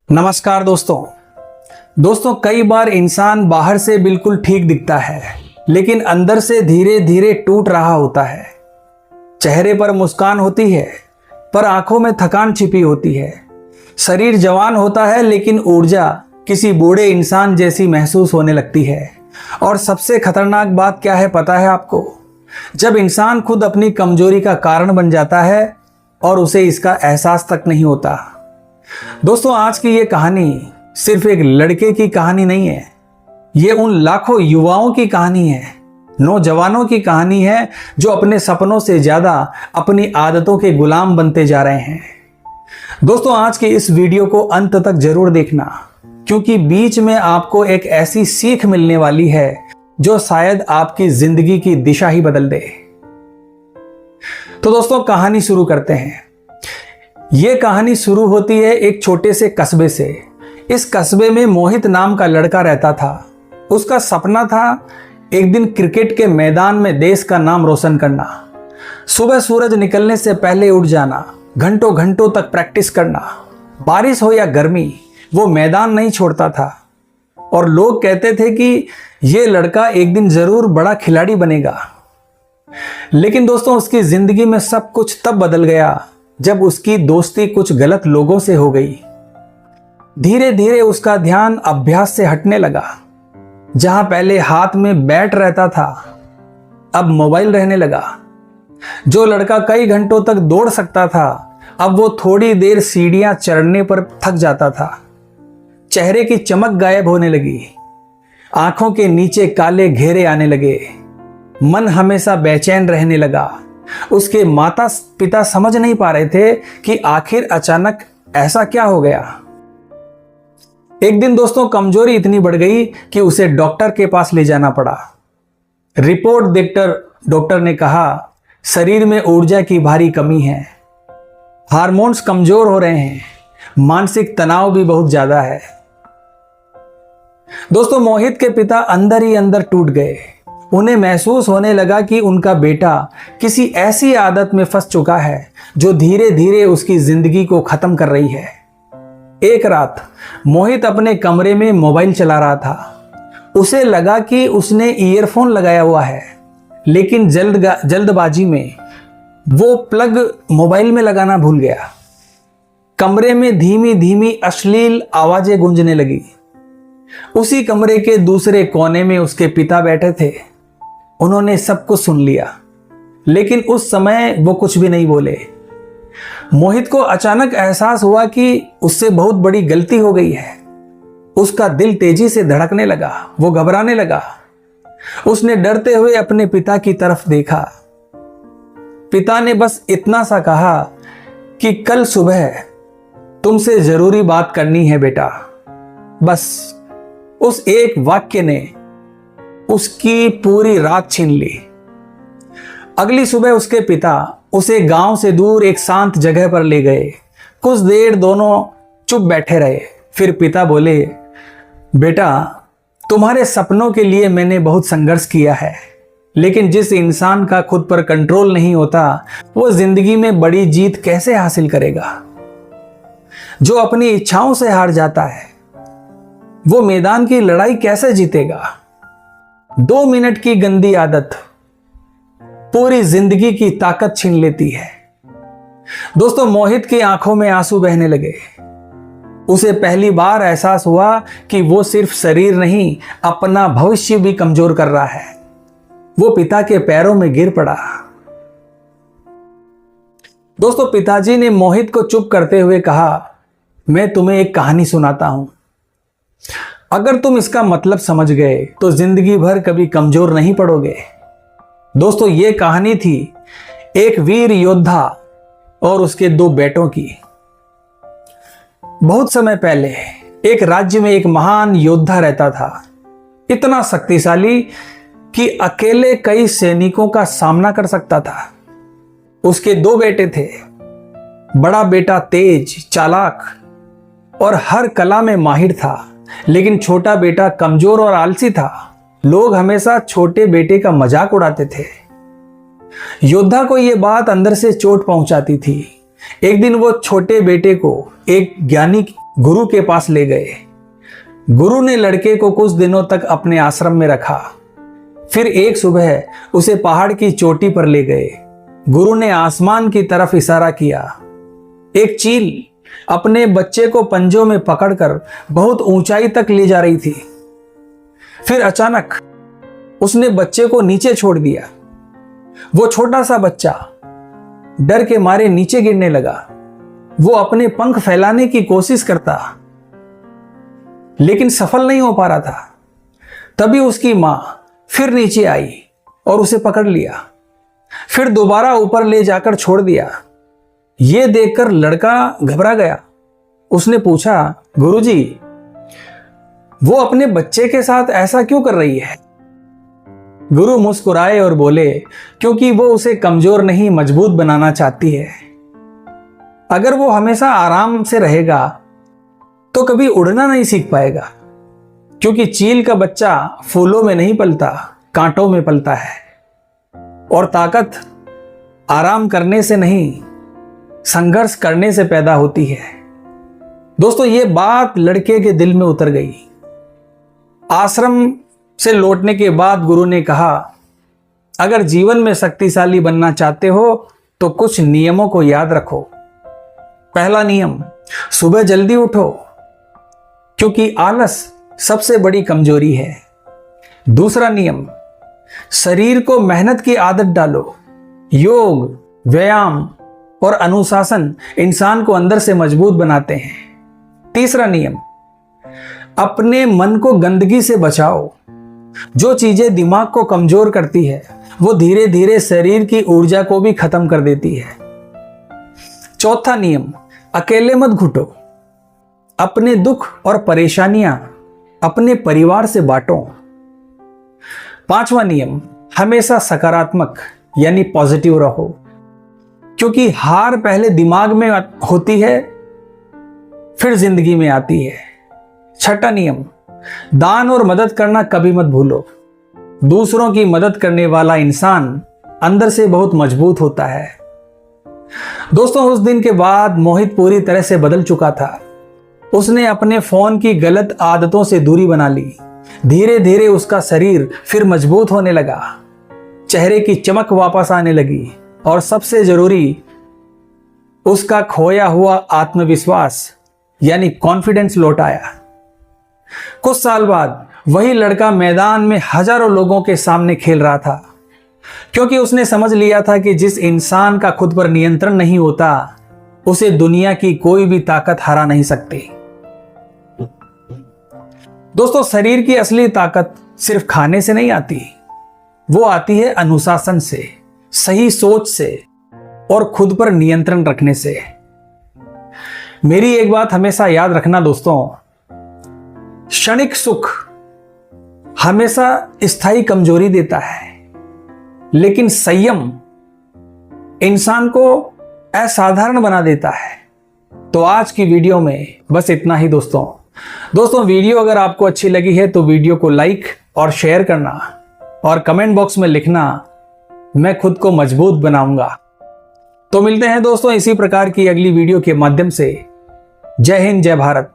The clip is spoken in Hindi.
नमस्कार दोस्तों कई बार इंसान बाहर से बिल्कुल ठीक दिखता है, लेकिन अंदर से धीरे धीरे टूट रहा होता है। चेहरे पर मुस्कान होती है, पर आंखों में थकान छिपी होती है। शरीर जवान होता है, लेकिन ऊर्जा किसी बूढ़े इंसान जैसी महसूस होने लगती है। और सबसे खतरनाक बात क्या है पता है आपको? जब इंसान खुद अपनी कमजोरी का कारण बन जाता है और उसे इसका एहसास तक नहीं होता। दोस्तों, आज की ये कहानी सिर्फ एक लड़के की कहानी नहीं है, ये उन लाखों युवाओं की कहानी है, नौजवानों की कहानी है जो अपने सपनों से ज्यादा अपनी आदतों के गुलाम बनते जा रहे हैं। दोस्तों, आज की इस वीडियो को अंत तक जरूर देखना, क्योंकि बीच में आपको एक ऐसी सीख मिलने वाली है जो शायद आपकी जिंदगी की दिशा ही बदल दे। तो दोस्तों, कहानी शुरू करते हैं। ये कहानी शुरू होती है एक छोटे से कस्बे से। इस कस्बे में मोहित नाम का लड़का रहता था। उसका सपना था एक दिन क्रिकेट के मैदान में देश का नाम रोशन करना। सुबह सूरज निकलने से पहले उठ जाना, घंटों घंटों तक प्रैक्टिस करना, बारिश हो या गर्मी, वो मैदान नहीं छोड़ता था। और लोग कहते थे कि ये लड़का एक दिन जरूर बड़ा खिलाड़ी बनेगा। लेकिन दोस्तों, उसकी जिंदगी में सब कुछ तब बदल गया जब उसकी दोस्ती कुछ गलत लोगों से हो गई। धीरे धीरे उसका ध्यान अभ्यास से हटने लगा। जहां पहले हाथ में बैट रहता था, अब मोबाइल रहने लगा। जो लड़का कई घंटों तक दौड़ सकता था, अब वो थोड़ी देर सीढ़ियां चढ़ने पर थक जाता था। चेहरे की चमक गायब होने लगी, आंखों के नीचे काले घेरे आने लगे, मन हमेशा बेचैन रहने लगा। उसके माता पिता समझ नहीं पा रहे थे कि आखिर अचानक ऐसा क्या हो गया। एक दिन दोस्तों, कमजोरी इतनी बढ़ गई कि उसे डॉक्टर के पास ले जाना पड़ा। रिपोर्ट देखकर डॉक्टर ने कहा, शरीर में ऊर्जा की भारी कमी है, हार्मोन्स कमजोर हो रहे हैं, मानसिक तनाव भी बहुत ज्यादा है। दोस्तों, मोहित के पिता अंदर ही अंदर टूट गए। उन्हें महसूस होने लगा कि उनका बेटा किसी ऐसी आदत में फंस चुका है जो धीरे धीरे उसकी जिंदगी को खत्म कर रही है। एक रात मोहित अपने कमरे में मोबाइल चला रहा था। उसे लगा कि उसने ईयरफोन लगाया हुआ है, लेकिन जल्दबाजी में वो प्लग मोबाइल में लगाना भूल गया। कमरे में धीमी धीमी अश्लील आवाजें गूंजने लगी। उसी कमरे के दूसरे कोने में उसके पिता बैठे थे। उन्होंने सब कुछ सुन लिया, लेकिन उस समय वो कुछ भी नहीं बोले। मोहित को अचानक एहसास हुआ कि उससे बहुत बड़ी गलती हो गई है। उसका दिल तेजी से धड़कने लगा, वो घबराने लगा। उसने डरते हुए अपने पिता की तरफ देखा। पिता ने बस इतना सा कहा कि कल सुबह तुमसे जरूरी बात करनी है बेटा। बस उस एक वाक्य ने उसकी पूरी रात छीन ली। अगली सुबह उसके पिता उसे गांव से दूर एक शांत जगह पर ले गए। कुछ देर दोनों चुप बैठे रहे। फिर पिता बोले, बेटा, तुम्हारे सपनों के लिए मैंने बहुत संघर्ष किया है, लेकिन जिस इंसान का खुद पर कंट्रोल नहीं होता, वो जिंदगी में बड़ी जीत कैसे हासिल करेगा? जो अपनी इच्छाओं से हार जाता है, वो मैदान की लड़ाई कैसे जीतेगा? 2 मिनट की गंदी आदत पूरी जिंदगी की ताकत छीन लेती है। दोस्तों, मोहित की आंखों में आंसू बहने लगे। उसे पहली बार एहसास हुआ कि वो सिर्फ शरीर नहीं, अपना भविष्य भी कमजोर कर रहा है। वो पिता के पैरों में गिर पड़ा। दोस्तों, पिताजी ने मोहित को चुप करते हुए कहा, मैं तुम्हें एक कहानी सुनाता हूं। अगर तुम इसका मतलब समझ गए तो जिंदगी भर कभी कमजोर नहीं पड़ोगे। दोस्तों, ये कहानी थी एक वीर योद्धा और उसके 2 बेटों की। बहुत समय पहले एक राज्य में एक महान योद्धा रहता था, इतना शक्तिशाली कि अकेले कई सैनिकों का सामना कर सकता था। उसके 2 बेटे थे। बड़ा बेटा तेज, चालाक और हर कला में माहिर था, लेकिन छोटा बेटा कमजोर और आलसी था। लोग हमेशा छोटे बेटे का मजाक उड़ाते थे। योद्धा को यह बात अंदर से चोट पहुंचाती थी। एक दिन वो छोटे बेटे को एक ज्ञानी गुरु के पास ले गए। गुरु ने लड़के को कुछ दिनों तक अपने आश्रम में रखा। फिर एक सुबह उसे पहाड़ की चोटी पर ले गए। गुरु ने आसमान की तरफ इशारा किया। एक चील अपने बच्चे को पंजों में पकड़कर बहुत ऊंचाई तक ले जा रही थी। फिर अचानक उसने बच्चे को नीचे छोड़ दिया। वो छोटा सा बच्चा डर के मारे नीचे गिरने लगा। वो अपने पंख फैलाने की कोशिश करता, लेकिन सफल नहीं हो पा रहा था। तभी उसकी मां फिर नीचे आई और उसे पकड़ लिया। फिर दोबारा ऊपर ले जाकर छोड़ दिया। यह देखकर लड़का घबरा गया। उसने पूछा, गुरुजी, वो अपने बच्चे के साथ ऐसा क्यों कर रही है? गुरु मुस्कुराए और बोले, क्योंकि वो उसे कमजोर नहीं मजबूत बनाना चाहती है। अगर वो हमेशा आराम से रहेगा तो कभी उड़ना नहीं सीख पाएगा, क्योंकि चील का बच्चा फूलों में नहीं पलता, कांटों में पलता है। और ताकत आराम करने से नहीं, संघर्ष करने से पैदा होती है। दोस्तों, ये बात लड़के के दिल में उतर गई। आश्रम से लौटने के बाद गुरु ने कहा, अगर जीवन में शक्तिशाली बनना चाहते हो तो कुछ नियमों को याद रखो। पहला नियम, सुबह जल्दी उठो, क्योंकि आलस सबसे बड़ी कमजोरी है। दूसरा नियम, शरीर को मेहनत की आदत डालो। योग, व्यायाम और अनुशासन इंसान को अंदर से मजबूत बनाते हैं। तीसरा नियम, अपने मन को गंदगी से बचाओ। जो चीजें दिमाग को कमजोर करती है वो धीरे धीरे शरीर की ऊर्जा को भी खत्म कर देती है। चौथा नियम, अकेले मत घुटो। अपने दुख और परेशानियां अपने परिवार से बांटो। पांचवा नियम, हमेशा सकारात्मक यानी पॉजिटिव रहो, क्योंकि हार पहले दिमाग में होती है, फिर जिंदगी में आती है। छठा नियम, दान और मदद करना कभी मत भूलो। दूसरों की मदद करने वाला इंसान अंदर से बहुत मजबूत होता है। दोस्तों, उस दिन के बाद मोहित पूरी तरह से बदल चुका था। उसने अपने फोन की गलत आदतों से दूरी बना ली। धीरे धीरे उसका शरीर फिर मजबूत होने लगा, चेहरे की चमक वापस आने लगी और सबसे जरूरी, उसका खोया हुआ आत्मविश्वास यानी कॉन्फिडेंस लौट आया। कुछ साल बाद वही लड़का मैदान में हजारों लोगों के सामने खेल रहा था, क्योंकि उसने समझ लिया था कि जिस इंसान का खुद पर नियंत्रण नहीं होता उसे दुनिया की कोई भी ताकत हरा नहीं सकती। दोस्तों, शरीर की असली ताकत सिर्फ खाने से नहीं आती, वो आती है अनुशासन से, सही सोच से और खुद पर नियंत्रण रखने से। मेरी एक बात हमेशा याद रखना दोस्तों, क्षणिक सुख हमेशा स्थायी कमजोरी देता है, लेकिन संयम इंसान को असाधारण बना देता है। तो आज की वीडियो में बस इतना ही दोस्तों, वीडियो अगर आपको अच्छी लगी है तो वीडियो को लाइक और शेयर करना और कमेंट बॉक्स में लिखना, मैं खुद को मजबूत बनाऊंगा। तो मिलते हैं दोस्तों इसी प्रकार की अगली वीडियो के माध्यम से। जय हिंद, जय भारत।